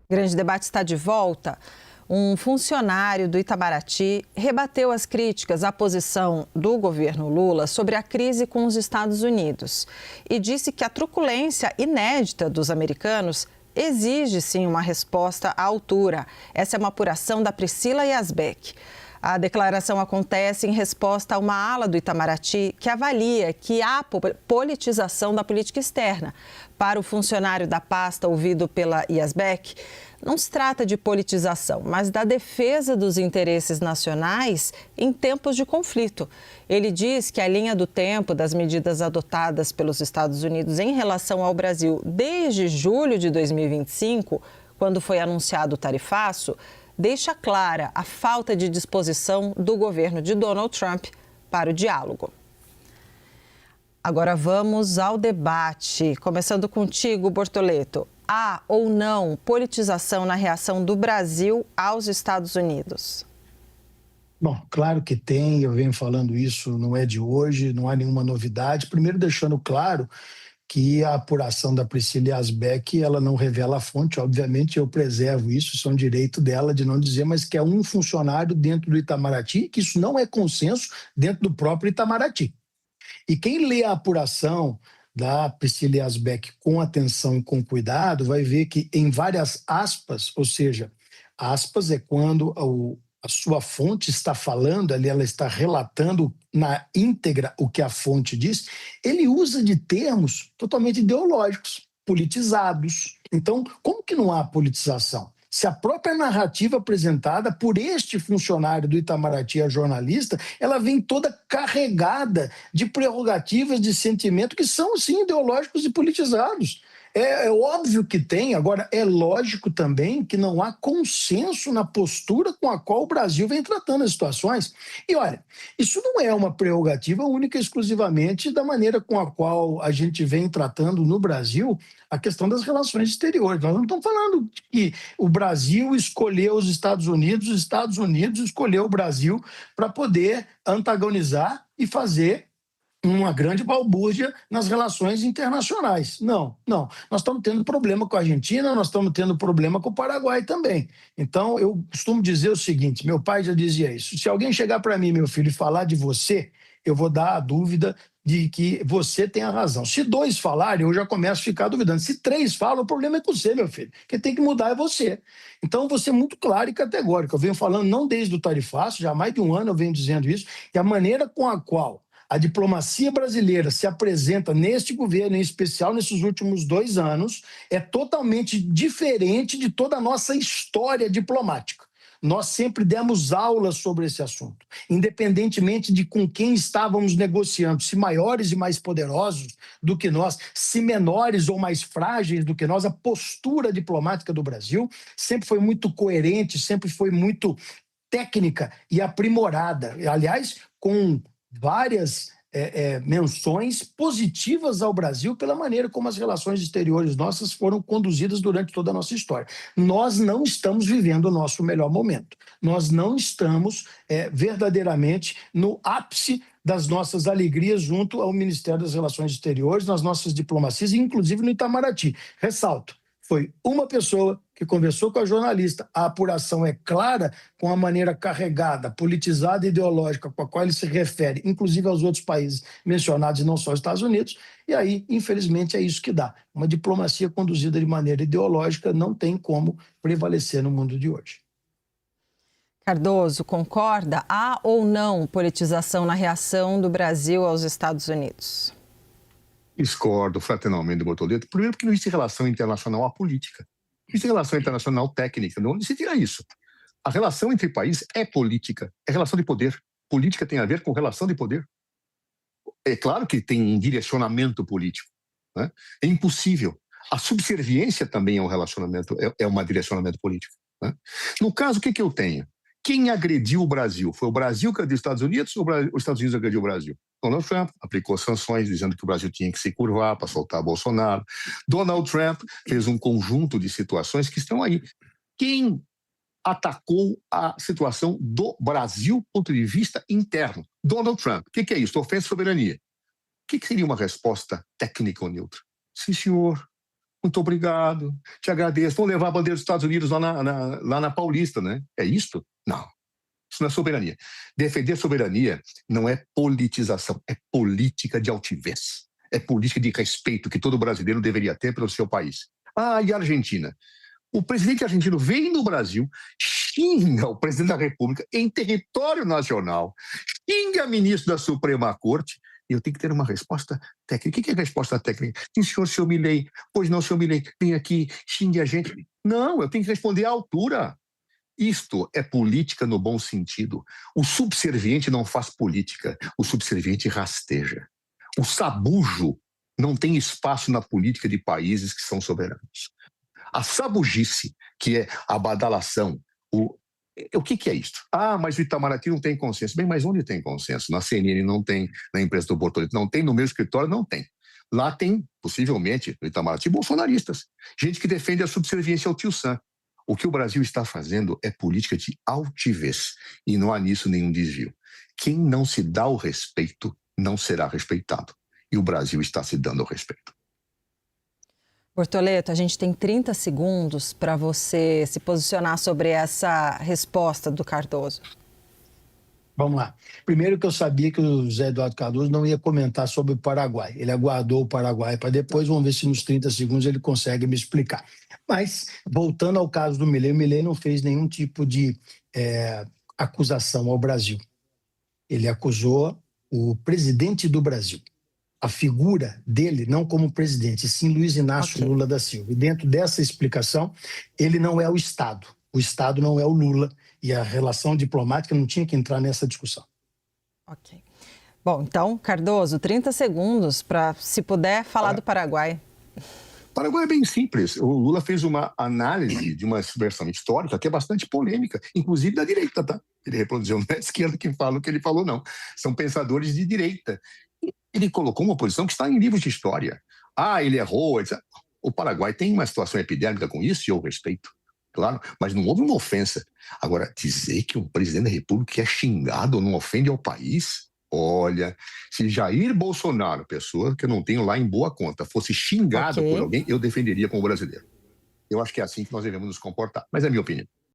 Grande Debate está de volta. Um funcionário do Itamaraty rebateu as críticas à posição do governo Lula sobre a crise com os Estados Unidos e disse que a truculência inédita dos americanos exige, sim, uma resposta à altura. Essa é uma apuração da Priscila Yazbek. A declaração acontece em resposta a uma ala do Itamaraty que avalia que há politização da política externa. Para o funcionário da pasta ouvido pela Yazbek, não se trata de politização, mas da defesa dos interesses nacionais em tempos de conflito. Ele diz que a linha do tempo das medidas adotadas pelos Estados Unidos em relação ao Brasil desde julho de 2025, quando foi anunciado o tarifaço, deixa clara a falta de disposição do governo de Donald Trump para o diálogo. Agora vamos ao debate. Começando contigo, Bortoleto. Há ou não politização na reação do Brasil aos Estados Unidos? Bom, claro que tem, eu venho falando isso, não é de hoje, não há nenhuma novidade. Primeiro deixando claro que a apuração da Priscila Yazbek, ela não revela a fonte, obviamente eu preservo isso, isso é um direito dela de não dizer, mas que é um funcionário dentro do Itamaraty, que isso não é consenso dentro do próprio Itamaraty. E quem lê a apuração da Priscila Yazbek com atenção e com cuidado vai ver que em várias aspas, ou seja, aspas é quando a sua fonte está falando, ali ela está relatando na íntegra o que a fonte diz, ele usa de termos totalmente ideológicos, politizados. Então, como que não há politização? Se a própria narrativa apresentada por este funcionário do Itamaraty, a jornalista, ela vem toda carregada de prerrogativas, de sentimento que são, sim, ideológicos e politizados. É óbvio que tem, agora é lógico também que não há consenso na postura com a qual o Brasil vem tratando as situações. E olha, isso não é uma prerrogativa única e exclusivamente da maneira com a qual a gente vem tratando no Brasil a questão das relações exteriores. Nós não estamos falando que o Brasil escolheu os Estados Unidos escolheu o Brasil para poder antagonizar e fazer uma grande balbúrdia nas relações internacionais. Não. Nós estamos tendo problema com a Argentina, nós estamos tendo problema com o Paraguai também. Então, eu costumo dizer o seguinte, meu pai já dizia isso, se alguém chegar para mim, meu filho, e falar de você, eu vou dar a dúvida de que você tem a razão. Se 2 falarem, eu já começo a ficar duvidando. Se 3 falam, o problema é com você, meu filho. Quem tem que mudar é você. Então, eu vou ser muito claro e categórico. Eu venho falando não desde o tarifaço, já há mais de um ano eu venho dizendo isso, e a maneira com a qual a diplomacia brasileira se apresenta neste governo, em especial nesses últimos 2 anos, é totalmente diferente de toda a nossa história diplomática. Nós sempre demos aulas sobre esse assunto, independentemente de com quem estávamos negociando, se maiores e mais poderosos do que nós, se menores ou mais frágeis do que nós, a postura diplomática do Brasil sempre foi muito coerente, sempre foi muito técnica e aprimorada. Aliás, com várias menções positivas ao Brasil pela maneira como as relações exteriores nossas foram conduzidas durante toda a nossa história. Nós não estamos vivendo o nosso melhor momento. Nós não estamos verdadeiramente no ápice das nossas alegrias junto ao Ministério das Relações Exteriores, nas nossas diplomacias, inclusive no Itamaraty. Ressalto, foi uma pessoa que conversou com a jornalista, a apuração é clara com a maneira carregada, politizada e ideológica com a qual ele se refere, inclusive aos outros países mencionados e não só aos Estados Unidos, e aí, infelizmente, é isso que dá. Uma diplomacia conduzida de maneira ideológica não tem como prevalecer no mundo de hoje. Cardoso, concorda? Há ou não politização na reação do Brasil aos Estados Unidos? Discordo fraternalmente do Bortoleto. Primeiro porque não existe relação internacional apolítica. Existe relação internacional técnica. De onde se tira isso? A relação entre países é política, é relação de poder. Política tem a ver com relação de poder. É claro que tem um direcionamento político, né? É impossível. A subserviência também é um relacionamento, é um direcionamento político, né? No caso, o que eu tenho? Quem agrediu o Brasil? Foi o Brasil que agrediu os Estados Unidos ou os Estados Unidos agrediu o Brasil? Donald Trump aplicou sanções dizendo que o Brasil tinha que se curvar para soltar Bolsonaro. Donald Trump fez um conjunto de situações que estão aí. Quem atacou a situação do Brasil do ponto de vista interno? Donald Trump. O que é isso? Ofensa à soberania. O que seria uma resposta técnica ou neutra? Sim, senhor. Muito obrigado, te agradeço. Vão levar a bandeira dos Estados Unidos lá na Paulista, né? É isto? Não. Isso não é soberania. Defender soberania não é politização, é política de altivez. É política de respeito que todo brasileiro deveria ter pelo seu país. Ah, e a Argentina? O presidente argentino vem no Brasil, xinga o presidente da República em território nacional, xinga ministro da Suprema Corte, e eu tenho que ter uma resposta técnica. O que é resposta técnica? Sim, senhor Milei. Pois não, senhor Milei, vem aqui, xingue a gente. Não, eu tenho que responder à altura. Isto é política no bom sentido. O subserviente não faz política, o subserviente rasteja. O sabujo não tem espaço na política de países que são soberanos. A sabugice, que é a badalação, o que é isto? Ah, mas o Itamaraty não tem consenso. Bem, mas onde tem consenso? Na CNN não tem, na empresa do Bortolete não tem, no meu escritório não tem. Lá tem, possivelmente, no Itamaraty, bolsonaristas. Gente que defende a subserviência ao tio Sam. O que o Brasil está fazendo é política de altivez, e não há nisso nenhum desvio. Quem não se dá o respeito não será respeitado. E o Brasil está se dando o respeito. Bortoleto, a gente tem 30 segundos para você se posicionar sobre essa resposta do Cardoso. Vamos lá. Primeiro que eu sabia que o José Eduardo Cardoso não ia comentar sobre o Paraguai. Ele aguardou o Paraguai para depois, vamos ver se nos 30 segundos ele consegue me explicar. Mas, voltando ao caso do Milei, o Milei não fez nenhum tipo de acusação ao Brasil. Ele acusou o presidente do Brasil. A figura dele, não como presidente, sim Luiz Inácio Lula da Silva. E dentro dessa explicação, ele não é o Estado. O Estado não é o Lula. E a relação diplomática não tinha que entrar nessa discussão. Ok. Bom, então, Cardoso, 30 segundos para, se puder, falar do Paraguai. O Paraguai é bem simples. O Lula fez uma análise de uma versão histórica que é bastante polêmica, inclusive da direita, tá? Ele reproduziu, não é a esquerda que fala o que ele falou, não. São pensadores de direita. Ele colocou uma posição que está em livros de história. Ah, ele errou, etc. O Paraguai tem uma situação epidêmica com isso, e eu respeito, claro, mas não houve uma ofensa. Agora, dizer que um presidente da República é xingado não ofende ao país? Olha, se Jair Bolsonaro, pessoa que eu não tenho lá em boa conta, fosse xingado por alguém, eu defenderia como brasileiro. Eu acho que é assim que nós devemos nos comportar, mas é a minha opinião.